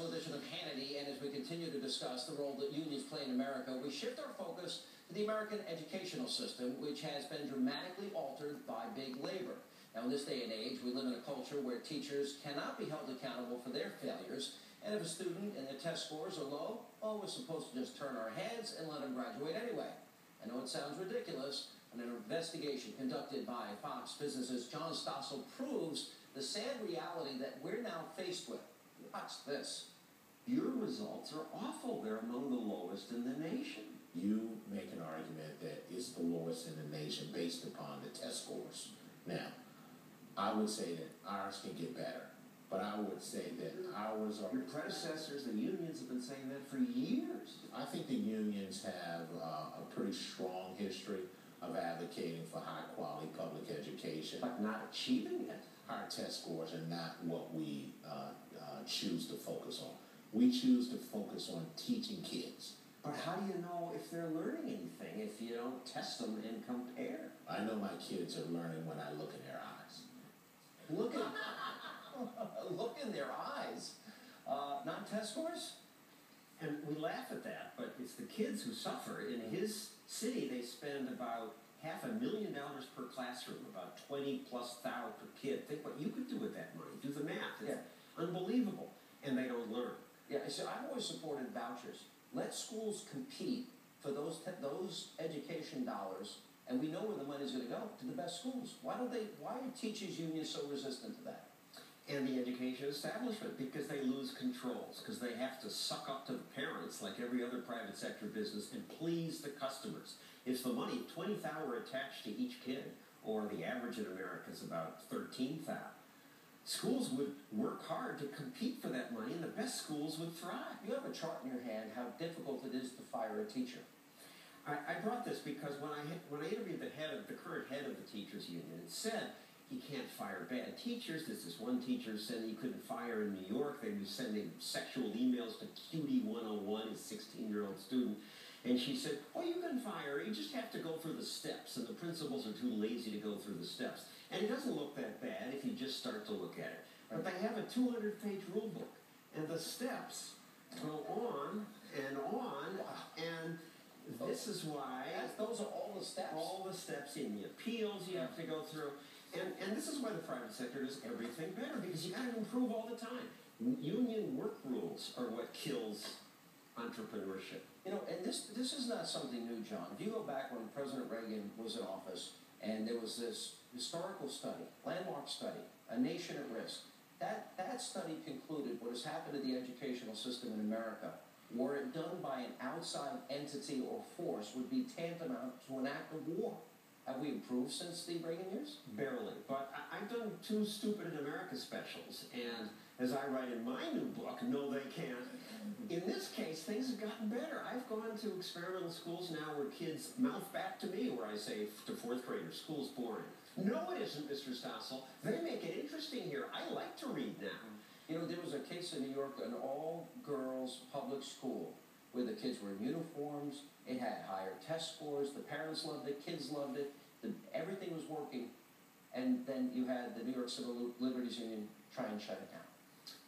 special edition of Hannity, and as we continue to discuss the role that unions play in America, we shift our focus to the American educational system, which has been dramatically altered by big labor. Now, in this day and age, we live in a culture where teachers cannot be held accountable for their failures, and if a student and their test scores are low, well, we're supposed to just turn our heads and let them graduate anyway. I know it sounds ridiculous, but an investigation conducted by Fox Business's John Stossel proves the sad reality that we're now faced with. Watch this. Your results are awful. They're among the lowest in the nation. You make an argument that it's the lowest in the nation based upon the test scores. Now, I would say that ours can get better, but I would say that ours are... Your predecessors, the unions, have been saying that for years. I think the unions have a pretty strong history of advocating for high-quality public education. But not achieving it. Our test scores are not what we choose to focus on. We choose to focus on teaching kids. But how do you know if they're learning anything if you don't test them and compare? I know my kids are learning when I look in their eyes. Look in their eyes. Not test scores? And we laugh at that, but it's the kids who suffer. In his city, they spend about $500,000 per classroom, about $20,000+ per kid. Think what you could do with that money. Do the math. It's unbelievable. And they don't learn. Yeah, so I've always supported vouchers. Let schools compete for those education dollars, and we know where the money's going to go, to the best schools. Why are teachers' unions so resistant to that? And the education establishment, because they lose controls, because they have to suck up to the parents like every other private sector business and please the customers. If the money, 20,000 were attached to each kid, or the average in America is about 13,000, schools would work hard to compete for that money, and the best schools would thrive. You have a chart in your hand how difficult it is to fire a teacher. I brought this because when I interviewed the current head of the teachers union, it said he can't fire bad teachers. There's this one teacher said he couldn't fire in New York. They were sending sexual emails to Cutie 101, his 16-year-old student. And she said, well, you can fire. You just have to go through the steps. And the principals are too lazy to go through the steps. And it doesn't look that bad if you just start to look at it. But they have a 200-page rule book. And the steps go on, and this is why... Those are all the steps. All the steps in the appeals you have to go through. And this is why the private sector does everything better, because you got to improve all the time. Union work rules are what kills entrepreneurship. You know, and this is not something new, John. If you go back when President Reagan was in office, and there was this historical study, landmark study, A Nation at Risk, that study concluded what has happened to the educational system in America, were it done by an outside entity or force, would be tantamount to an act of war. Have we improved since the Reagan years? Barely. But I've done 2 Stupid in America specials, and as I write in my new book, No They Can't, in this case, things have gotten better. I've gone to experimental schools now where kids mouth back to me where I say to 4th graders, school's boring. No, it isn't, Mr. Stossel. They make it interesting here. I like to read now. You know, there was a case in New York, an all-girls public school, where the kids were in uniforms, it had higher test scores, the parents loved it, kids loved it, everything was working, and then you had the New York Civil Liberties Union try and shut it down.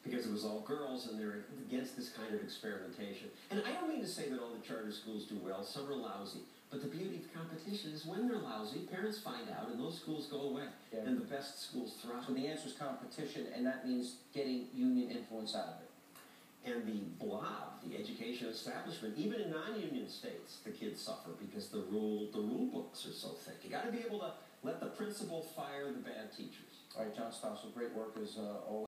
Because it was all girls, and they're against this kind of experimentation. And I don't mean to say that all the charter schools do well. Some are lousy. But the beauty of competition is when they're lousy, parents find out, and those schools go away. Yeah. And the best schools thrive. So the answer is competition, and that means getting union influence out of it. And the blob, the education establishment, even in non-union states, the kids suffer because the rule books are so thick. You got to be able to let the principal fire the bad teachers. All right, John Stossel, great work as always.